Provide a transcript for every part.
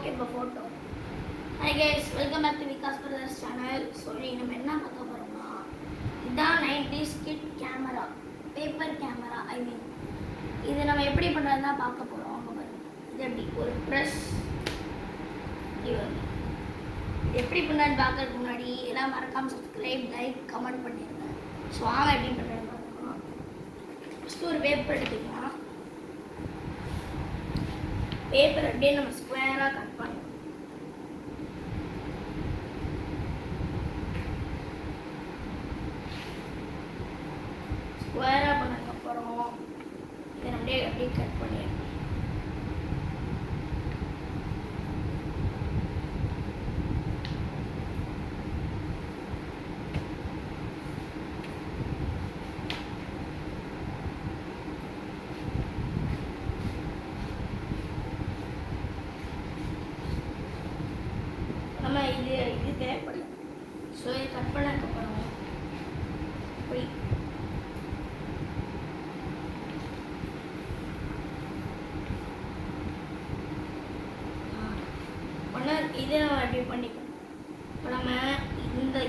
Okay இப்போ photo. Hi guys, welcome back to Vikas brothers channel. சொல்லி நம்ம என்ன பார்க்க போகிறோம்னா, இதான் 90s kit camera, paper camera. இது நம்ம எப்படி பண்ணுறதுனா பார்க்க போகிறோம். அவங்க பாருங்க, இது எப்படி ஒரு ப்ரெஸ் எப்படி பண்ணுறதுன்னு பார்க்கறதுக்கு முன்னாடி எல்லாம் மறக்காமல் சப்ஸ்கிரைப், லைக், கமெண்ட் பண்ணிடுங்க. ஸோ வாங்க எப்படி பண்ணுறதுன்னு பார்க்கலாம். ஃபஸ்ட்டு ஒரு பேப்பர் எடுத்துக்கலாம். பேப்பர் அப்படியே நம்ம ஸ்கொயராக கட் பண்ணணும். ஸ்கொயராக பண்ணதுக்கப்புறம் இதை அப்படியே கட் பண்ணிடணும். நம்ம இது தேவைப்படல. ஸோ இதை கட் பண்ணதுக்கப்புறம் இப்படி இதை நம்ம அப்படி பண்ணிக்கணும். இப்போ நம்ம இதை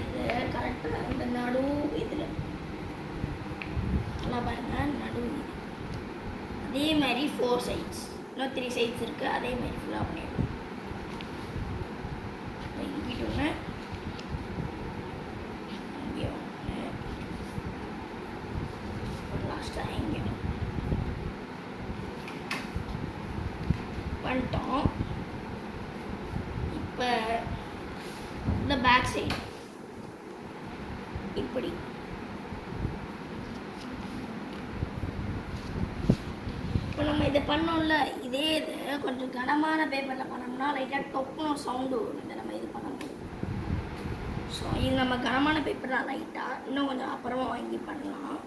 கரெக்டாக இந்த நடு இதில் நல்லா பாருங்க, நடு அதே மாதிரி 4 சைட்ஸ், இன்னும் 3 சைட்ஸ் இருக்குது. அதே மாதிரி ஃபுல்லாக பண்ணிடணும். இங்கிட்ட ஒன்று, இங்கே ஒன்று, லாஸ்ட்டாக இங்கே வந்துட்டோம். இப்போ இந்த பேக் சைடு இப்படி இப்போ நம்ம இதை பண்ணோம்ல, இதே இது கொஞ்சம் கனமான பேப்பரில் பண்ணோம்னா லைட்டாக டொப்புன்னு சவுண்டு வரும். இதை நம்ம இது பண்ணும்போது. ஸோ இது நம்ம கனமான பேப்பர் தான், லைட்டாக இன்னும் கொஞ்சம் அப்புறமா வாங்கி பண்ணலாம்.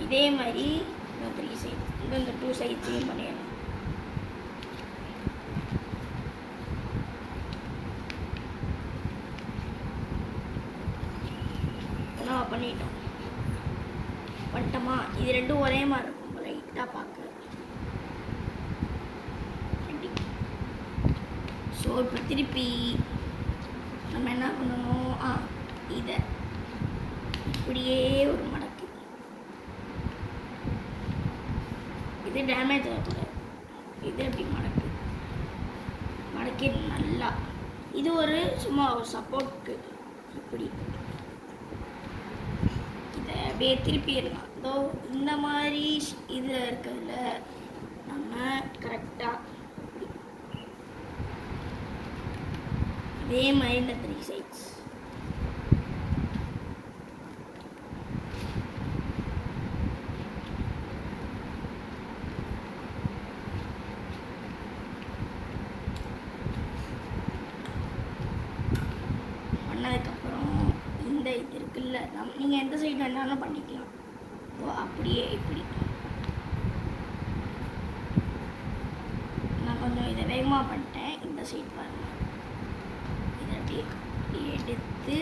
இதே மாதிரி இன்னும் 3 சைட்ஸ், இன்னும் இந்த 2 சைட்ஸையும் பண்ணிடலாம். பண்ணிட்டோமா? இது ரெண்டும் ஒரே மாதிரி இருக்கும் லைட்டாக பார்க்க. ஸோ இப்போ திருப்பி நம்ம என்ன பண்ணணும், இதை இப்படியே ஒரு மடக்கு, இது டேமேஜ் ஆகக்கூடாது. இது எப்படி மடக்கி நல்லா, இது ஒரு சும்மா ஒரு சப்போர்ட்டுக்கு இப்படி இதை அப்படியே திருப்பிடலாம். இதோ இந்த மாதிரி இது இருக்கிறதுல நம்ம கரெக்டாக இதே மாதிரி இந்த 3 சைட்ஸ் பண்ணதுக்கப்புறம் இந்த இது இருக்குல்ல, நீங்கள் எந்த சைடு வேணாலும் பண்ணிக்கலாம். அப்படியே இப்படி நான் கொஞ்சம் இதை வேகமாக பண்ணிட்டேன். இந்த சைடு பாருங்கள், இதை அப்படியே எடுத்து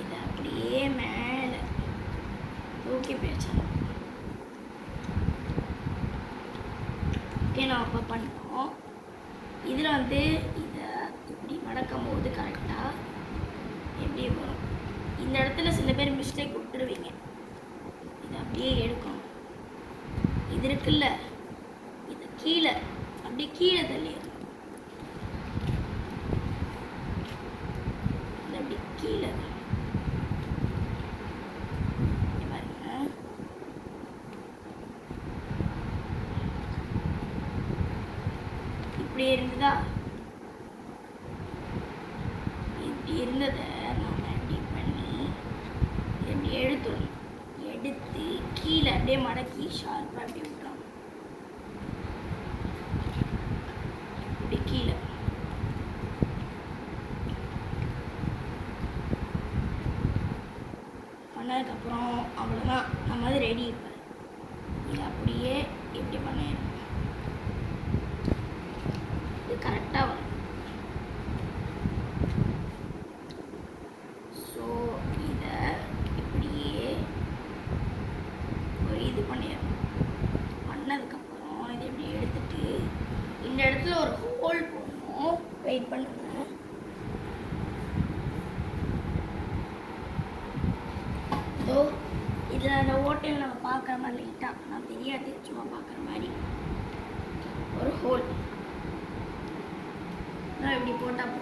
இதை அப்படியே மேலே தூக்கி போயிடுச்சேன். ஓகே, நான் அப்போ பண்ணோம். இதில் இதை இப்படி மடக்கும் போது கரெக்டாக எப்படி வரும். இந்த இடத்துல சில பேர் மிஸ்டேக் விட்டுருவீங்க. இதை அப்படியே எடுக்கணும். இது இருக்குல்ல, இது கீழே அப்படியே கீழே தள்ளிடணும். இது அப்படி கீழே பாருங்க. இப்படி இருந்ததா, இப்படி இருந்ததை நம்ம இப்படி பண்ணி இப்படி எடுத்துடணும். எடுத்து கீழே அப்படியே மடக்கி ஷார்ப்பாக அப்படி விட்டுறோம். இப்படி கீழே பண்ணதுக்கப்புறம் அவ்வளோதான், நம்ம அது ரெடி. இப்போ இது அப்படியே இப்படி பண்ணிடணும். இது கரெக்டாக வரும். ஸோ இதை இப்படியே இது பண்ணிடணும். பண்ணதுக்கப்புறம் இதை இப்படி எடுத்துட்டு இந்த இடத்துல ஒரு ஹோல் போடணும். வெயிட் பண்ணுங்க. இதோ இதில் அந்த ஓட்டையில் நம்ம பார்க்குற மாதிரி லைட்டாக நான் தெரியாது சும்மா பார்க்குற மாதிரி ஒரு ஹோல் இப்படி போட்டால்